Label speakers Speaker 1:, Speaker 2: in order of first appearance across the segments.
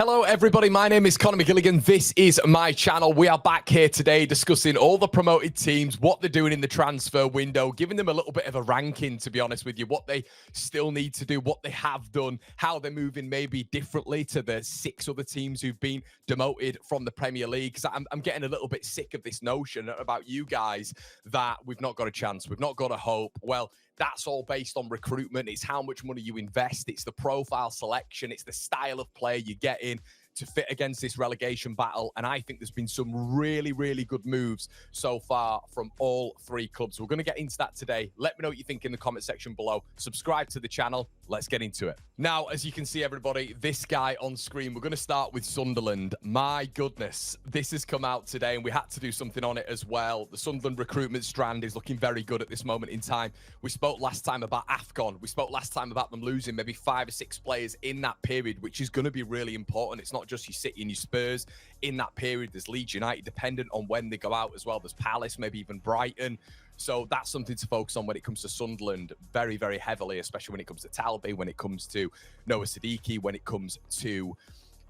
Speaker 1: Hello, everybody. My name is Conor McGilligan. This is my channel. We are back here today discussing all the promoted teams, what they're doing in the transfer window, giving them a little bit of a ranking, to be honest with you, what they still need to do, what they have done, how they're moving maybe differently to the 6 other teams who've been demoted from the Premier League. Because I'm getting a little bit sick of this notion about you guys that we've not got a chance, we've not got a hope. Well, that's all based on recruitment. It's how much money you invest. It's the profile selection. It's the style of player you get in to fit against this relegation battle. And I think there's been some really, really good moves so far from all 3 clubs. We're going to get into that today. Let me know what you think in the comment section below. Subscribe to the channel. Let's get into it. Now, as you can see, everybody, this guy on screen, we're going to start with Sunderland. My goodness, this has come out today and we had to do something on it as well. The Sunderland recruitment strand is looking very good at this moment in time. We spoke last time about AFCON. We spoke last time about them losing maybe 5 or 6 players in that period, which is going to be really important. It's not just your City and your Spurs in that period. There's Leeds United, dependent on when they go out as well. There's Palace, maybe even Brighton. So that's something to focus on when it comes to Sunderland very, very heavily, especially when it comes to Talby, when it comes to Noah Siddiqui, when it comes to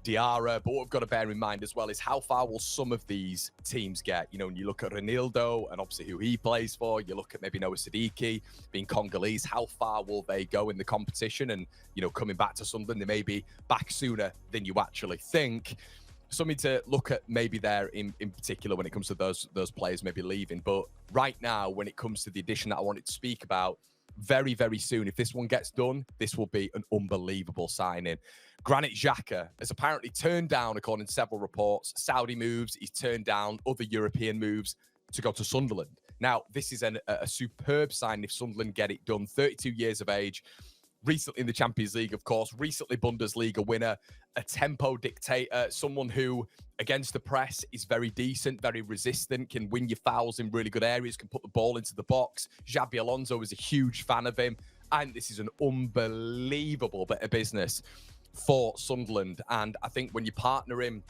Speaker 1: Diarra. But what we've got to bear in mind as well is how far will some of these teams get? You know, when you look at Ronaldo and obviously who he plays for, you look at maybe Noah Siddiqui being Congolese, how far will they go in the competition? And, you know, coming back to Sunderland, they may be back sooner than you actually think. Something to look at maybe there in particular when it comes to those players maybe leaving. But right now, when it comes to the addition that I wanted to speak about, very, very soon, if this one gets done, this will be an unbelievable signing. Granit Xhaka has apparently turned down, according to several reports, Saudi moves. He's turned down other European moves to go to Sunderland. Now, this is a superb sign if Sunderland get it done. 32 years of age. Recently in the Champions League, of course, recently Bundesliga winner, a tempo dictator, someone who, against the press, is very decent, very resistant, can win your fouls in really good areas, can put the ball into the box. Xabi Alonso is a huge fan of him, and this is an unbelievable bit of business for Sunderland. And I think when you partner him,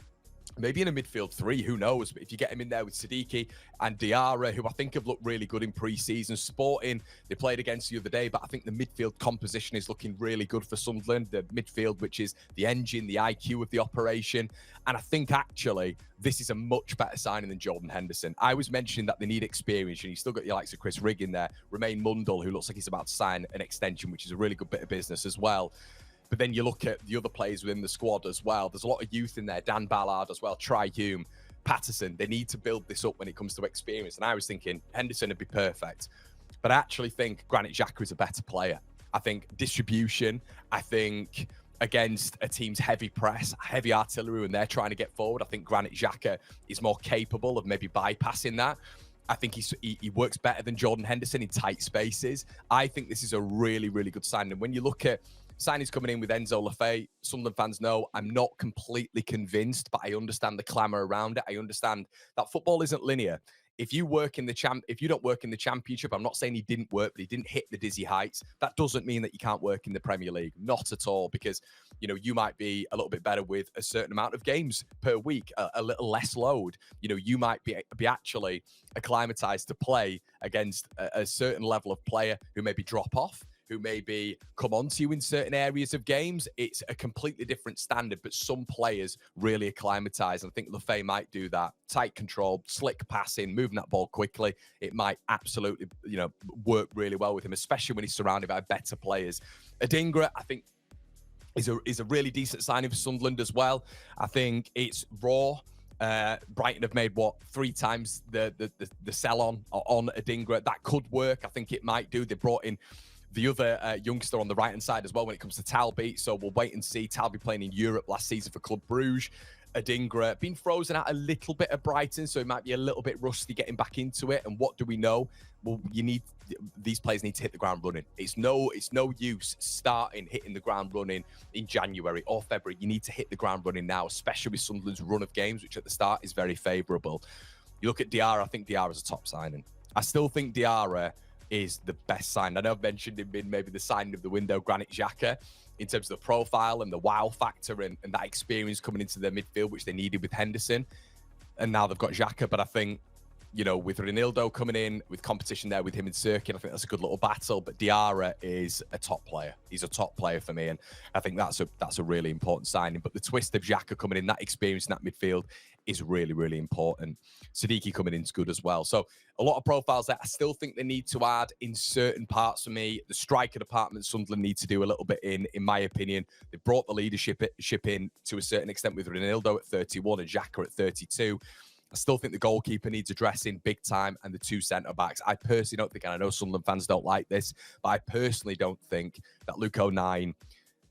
Speaker 1: maybe in a midfield 3, who knows? But if you get him in there with Siddiqui and Diarra, who I think have looked really good in pre-season. Sporting, they played against the other day, but I think the midfield composition is looking really good for Sunderland. The midfield, which is the engine, the IQ of the operation. And I think actually this is a much better signing than Jordan Henderson. I was mentioning that they need experience, and you still got your likes of Chris Rigg in there. Romain Mundle, who looks like he's about to sign an extension, which is a really good bit of business as well. But then you look at the other players within the squad as well. There's a lot of youth in there. Dan Ballard as well, Tri Hume, Patterson. They need to build this up when it comes to experience. And I was thinking Henderson would be perfect. But I actually think Granit Xhaka is a better player. I think distribution, I think against a team's heavy press, heavy artillery when they're trying to get forward, I think Granit Xhaka is more capable of maybe bypassing that. I think he works better than Jordan Henderson in tight spaces. I think this is a really, really good signing. And when you look at signings coming in with Enzo Lafay, Sunderland fans know I'm not completely convinced, but I understand the clamour around it. I understand that football isn't linear. If you work in the if you don't work in the Championship, I'm not saying he didn't work, but he didn't hit the dizzy heights. That doesn't mean that you can't work in the Premier League. Not at all, because you know you might be a little bit better with a certain amount of games per week, a little less load. You know, you might be actually acclimatized to play against a certain level of player who maybe drop off, who maybe come onto you in certain areas of games. It's a completely different standard, but some players really acclimatise. And I think Lafay might do that. Tight control, slick passing, moving that ball quickly. It might absolutely, you know, work really well with him, especially when he's surrounded by better players. Adingra, I think, is a really decent signing for Sunderland as well. I think it's raw. Brighton have made, what, 3 times the sell on Adingra. That could work. I think it might do. They brought in the other youngster on the right-hand side as well when it comes to Talby. So we'll wait and see. Talby playing in Europe last season for Club Bruges. Adingra been frozen out a little bit at Brighton, so he might be a little bit rusty getting back into it. And what do we know? Well, these players need to hit the ground running. It's no use starting hitting the ground running in January or February. You need to hit the ground running now, especially with Sunderland's run of games, which at the start is very favourable. You look at Diarra, I think Diarra's a top signing. I still think Diarra is the best sign. I know I've mentioned him in maybe the signing of the window, Granit Xhaka, in terms of the profile and the wow factor and that experience coming into their midfield, which they needed with Henderson. And now they've got Xhaka, but I think with Ronaldo coming in, with competition there with him and Sirkin, I think that's a good little battle. But Diarra is a top player. He's a top player for me, and I think that's a really important signing. But the twist of Xhaka coming in, that experience in that midfield is really, really important. Siddiqui coming in is good as well. So a lot of profiles that I still think they need to add in certain parts for me. The striker department, Sunderland need to do a little bit in my opinion. They brought the leadership in to a certain extent with Ronaldo at 31 and Xhaka at 32. I still think the goalkeeper needs addressing big time, and the two centre-backs. I personally don't think, and I know Sunderland fans don't like this, but I personally don't think that Luke O'Nien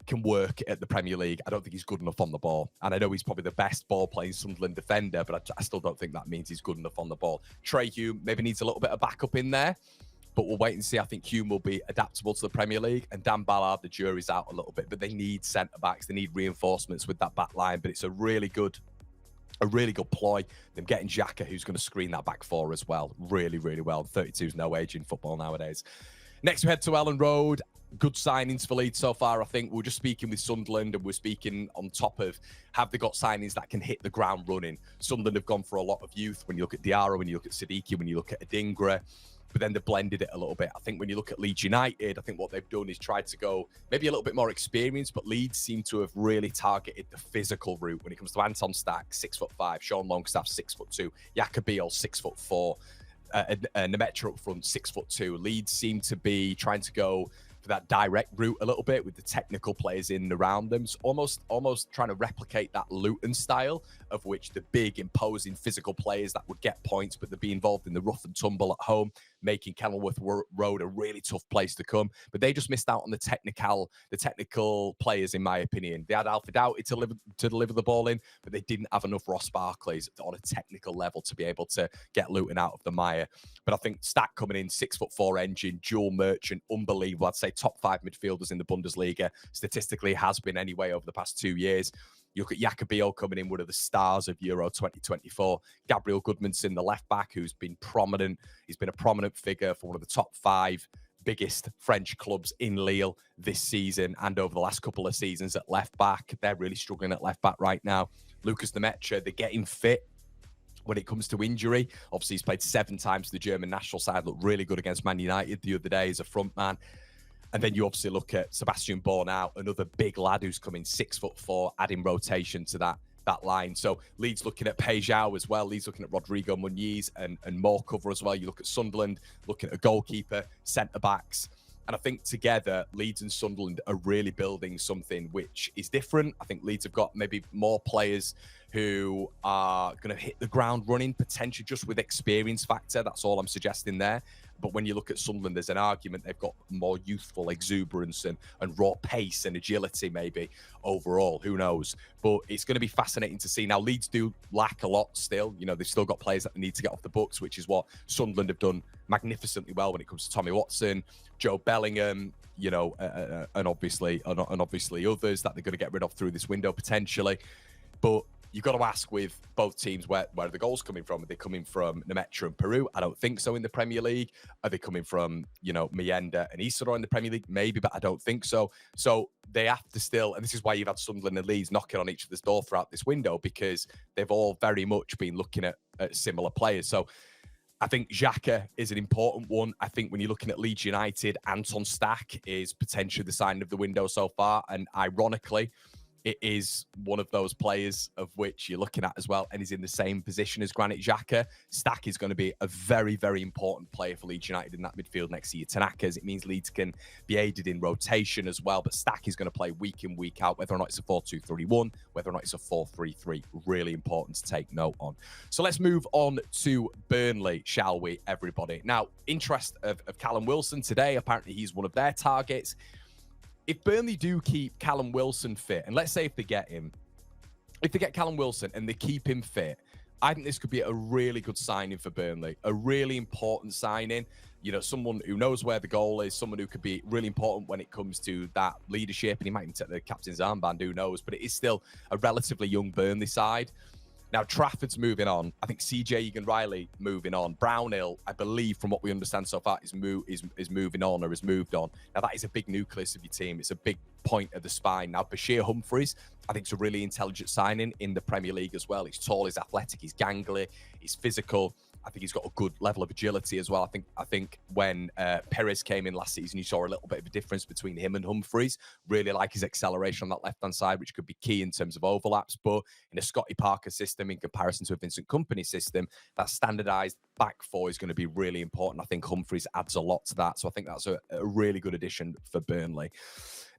Speaker 1: can work at the Premier League. I don't think he's good enough on the ball. And I know he's probably the best ball-playing Sunderland defender, but I still don't think that means he's good enough on the ball. Trey Hume maybe needs a little bit of backup in there, but we'll wait and see. I think Hume will be adaptable to the Premier League, and Dan Ballard, the jury's out a little bit, but they need centre-backs. They need reinforcements with that back line, but it's a really good ploy. Them getting Xhaka, who's going to screen that back four as well. Really, really well. 32 is no age in football nowadays. Next, we head to Ellen Road. Good signings for Leeds so far, I think. We're just speaking with Sunderland, and we're speaking on top of, have they got signings that can hit the ground running? Sunderland have gone for a lot of youth. When you look at Diarra, when you look at Siddiqui, when you look at Adingra, but then they've blended it a little bit. I think when you look at Leeds United, I think what they've done is tried to go maybe a little bit more experienced, but Leeds seem to have really targeted the physical route when it comes to Anton Stack, 6'5", Sean Longstaff, 6'2", Jacobiel, 6'4", Nemetra up front, 6'2". Leeds seem to be trying to go for that direct route a little bit with the technical players in and around them. So almost trying to replicate that Luton style, of which the big, imposing physical players that would get points, but they'd be involved in the rough and tumble at home, making Kenilworth Road a really tough place to come. But they just missed out on the technical players, in my opinion. They had Alfie Doughty to deliver the ball in, but they didn't have enough Ross Barclays on a technical level to be able to get Luton out of the mire. But I think Stack coming in, 6'4" engine, dual merchant, unbelievable. I'd say top 5 midfielders in the Bundesliga. Statistically has been anyway over the past 2 years. You look at Jacobiel coming in, one of the stars of Euro 2024. Gabriel Goodmanson, the left back, who's been prominent. He's been a prominent figure for one of the top 5 biggest French clubs in Lille this season and over the last couple of seasons at left back. They're really struggling at left back right now. Lucas Nemetra, they're getting fit when it comes to injury. Obviously, he's played 7 times for the German national side, looked really good against Man United the other day as a front man. And then you obviously look at Sebastian Bornau, another big lad who's coming 6'4", adding rotation to that line. So Leeds looking at Paixao as well. Leeds looking at Rodrigo Muniz and more cover as well. You look at Sunderland, looking at a goalkeeper, centre-backs. And I think together, Leeds and Sunderland are really building something which is different. I think Leeds have got maybe more players who are going to hit the ground running, potentially just with experience factor. That's all I'm suggesting there. But when you look at Sunderland, there's an argument they've got more youthful exuberance and raw pace and agility maybe overall. Who knows? But it's going to be fascinating to see. Now, Leeds do lack a lot still. You know, they've still got players that they need to get off the books, which is what Sunderland have done magnificently well when it comes to Tommy Watson, Joe Bellingham, you know, and obviously others that they're going to get rid of through this window potentially. But you've got to ask with both teams, where are the goals coming from? Are they coming from Nemetra and Peru? I don't think so in the Premier League. Are they coming from, you know, Mienda and Isaro in the Premier League? Maybe, but I don't think so. So they have to still, and this is why you've had Sunderland and Leeds knocking on each other's door throughout this window, because they've all very much been looking at similar players. So I think Xhaka is an important one. I think when you're looking at Leeds United, Anton Stack is potentially the sign of the window so far. And ironically, it is one of those players of which you're looking at as well, and he's in the same position as Granit Xhaka. Stack is going to be a very, very important player for Leeds United in that midfield next to your Tanakas. It means Leeds can be aided in rotation as well, but Stack is going to play week in, week out, whether or not it's a 4-2-3-1, whether or not it's a 4-3-3. Really important to take note on. So let's move on to Burnley, shall we, everybody? Now, interest of Callum Wilson today. Apparently, he's one of their targets. If Burnley do keep Callum Wilson fit, and let's say if they get him, if they get Callum Wilson and they keep him fit, I think this could be a really good signing for Burnley, a really important signing. You know, someone who knows where the goal is, someone who could be really important when it comes to that leadership, and he might even take the captain's armband, who knows, but it is still a relatively young Burnley side. Now, Trafford's moving on. I think CJ Egan-Riley moving on. Brownhill, I believe, from what we understand so far, is moving on or has moved on. Now, that is a big nucleus of your team. It's a big point of the spine. Now, Bashir Humphries, I think, is a really intelligent signing in the Premier League as well. He's tall, he's athletic, he's gangly, he's physical. I think he's got a good level of agility as well. I think when Perez came in last season, you saw a little bit of a difference between him and Humphries. Really like his acceleration on that left-hand side, which could be key in terms of overlaps. But in a Scotty Parker system, in comparison to a Vincent Kompany system, that standardised back four is going to be really important. I think Humphries adds a lot to that. So I think that's a really good addition for Burnley.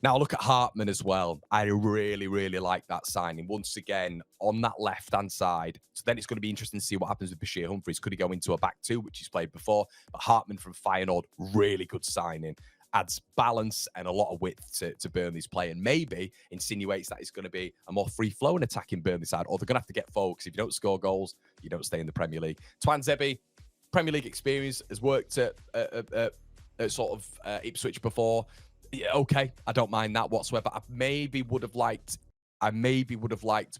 Speaker 1: Now, look at Hartman as well. I really, really like that signing. Once again, on that left-hand side. So then it's going to be interesting to see what happens with Bashir Humphries. Could he go into a back two, which he's played before? But Hartman from Feyenoord, really good signing. Adds balance and a lot of width to Burnley's play, and maybe insinuates that it's going to be a more free-flowing attacking Burnley side, or they're going to have to get forward, because if you don't score goals, you don't stay in the Premier League. Tuanzebe, Premier League experience, has worked at sort of Ipswich before. Yeah, okay, I don't mind that whatsoever. I maybe would have liked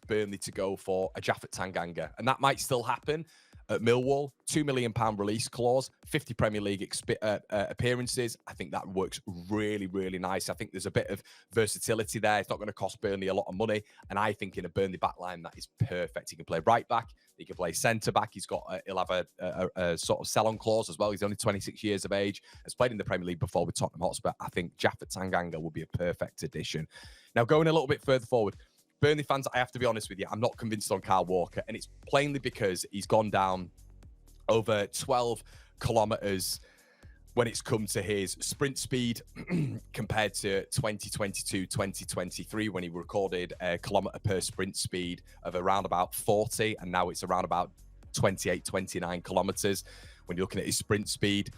Speaker 1: Burnley to go for a Japhet Tanganga, and that might still happen at Millwall. £2 million release clause, 50 Premier League appearances. I think that works really, really nice. I think there's a bit of versatility there. It's not going to cost Burnley a lot of money, and I think in a Burnley backline that is perfect. He can play right back, he can play centre back. He'll have a sort of sell-on clause as well. He's only 26 years of age. Has played in the Premier League before with Tottenham Hotspur. I think Japhet Tanganga will be a perfect addition. Now, going a little bit further forward, Burnley fans, I have to be honest with you, I'm not convinced on Kyle Walker, and it's plainly because he's gone down over 12 kilometres when it's come to his sprint speed compared to 2022, 2023, when he recorded a kilometre per sprint speed of around about 40, and now it's around about 28, 29 kilometres. When you're looking at his sprint speed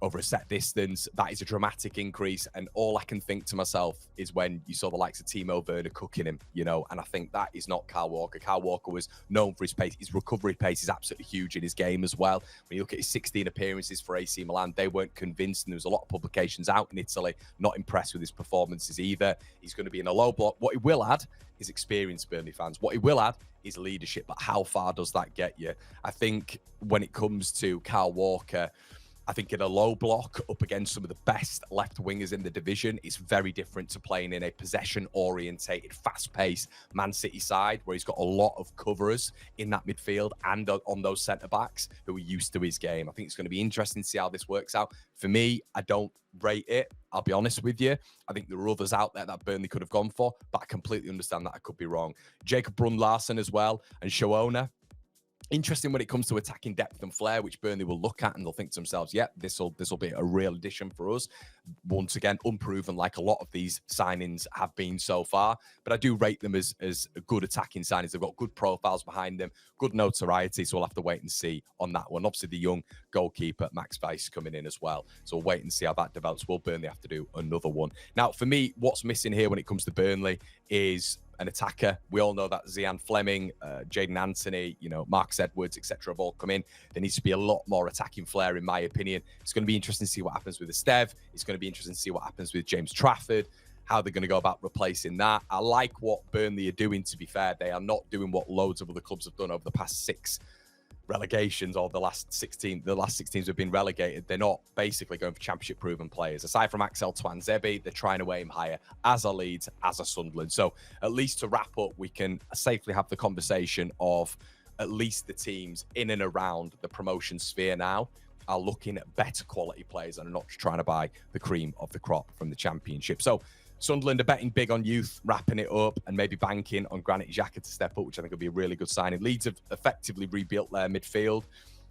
Speaker 1: over a set distance, that is a dramatic increase. And all I can think to myself is when you saw the likes of Timo Werner cooking him, you know, and I think that is not Kyle Walker. Kyle Walker was known for his pace. His recovery pace is absolutely huge in his game as well. When you look at his 16 appearances for AC Milan, they weren't convinced, and there was a lot of publications out in Italy not impressed with his performances either. He's going to be in a low block. What he will add is experience, Burnley fans. What he will add is leadership, but how far does that get you? I think when it comes to Kyle Walker, I think in a low block up against some of the best left wingers in the division, it's very different to playing in a possession-orientated, fast-paced Man City side where he's got a lot of coverers in that midfield and on those centre-backs who are used to his game. I think it's going to be interesting to see how this works out. For me, I don't rate it. I'll be honest with you. I think there are others out there that Burnley could have gone for, but I completely understand that I could be wrong. Jacob Brun-Larsen as well, and Shoona. Interesting when it comes to attacking depth and flair, which Burnley will look at and they'll think to themselves, yeah, this will be a real addition for us. Once again, unproven, like a lot of these signings have been so far. But I do rate them as good attacking signings. They've got good profiles behind them, good notoriety. So we'll have to wait and see on that one. Obviously, the young goalkeeper, Max Weiss, coming in as well. So we'll wait and see how that develops. Will Burnley have to do another one? Now, for me, what's missing here when it comes to Burnley is an attacker. We all know that Zian Fleming, Jaden Anthony, you know, Marcus Edwards, etc. have all come in. There needs to be a lot more attacking flair, in my opinion. It's going to be interesting to see what happens with Esteve. It's going to be interesting to see what happens with James Trafford, how they're going to go about replacing that. I like what Burnley are doing, to be fair. They are not doing what loads of other clubs have done over the past 6 relegations, or the last 6 teams have been relegated. They're not basically going for championship proven players. Aside from Axel Tuanzebe, they're trying to aim higher, as are Leeds, as are Sunderland. So at least to wrap up, we can safely have the conversation of at least the teams in and around the promotion sphere now are looking at better quality players and are not trying to buy the cream of the crop from the championship. So Sunderland are betting big on youth, wrapping it up, and maybe banking on Granit Xhaka to step up, which I think will be a really good signing. Leeds have effectively rebuilt their midfield,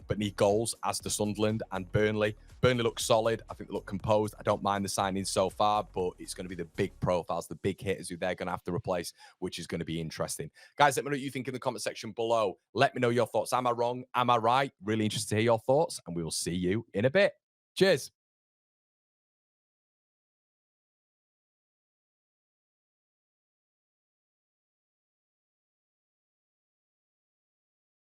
Speaker 1: but need goals, as do Sunderland and Burnley. Burnley looks solid. I think they look composed. I don't mind the signings so far, but it's going to be the big profiles, the big hitters who they're going to have to replace, which is going to be interesting. Guys, let me know what you think in the comment section below. Let me know your thoughts. Am I wrong? Am I right? Really interested to hear your thoughts, and we will see you in a bit. Cheers.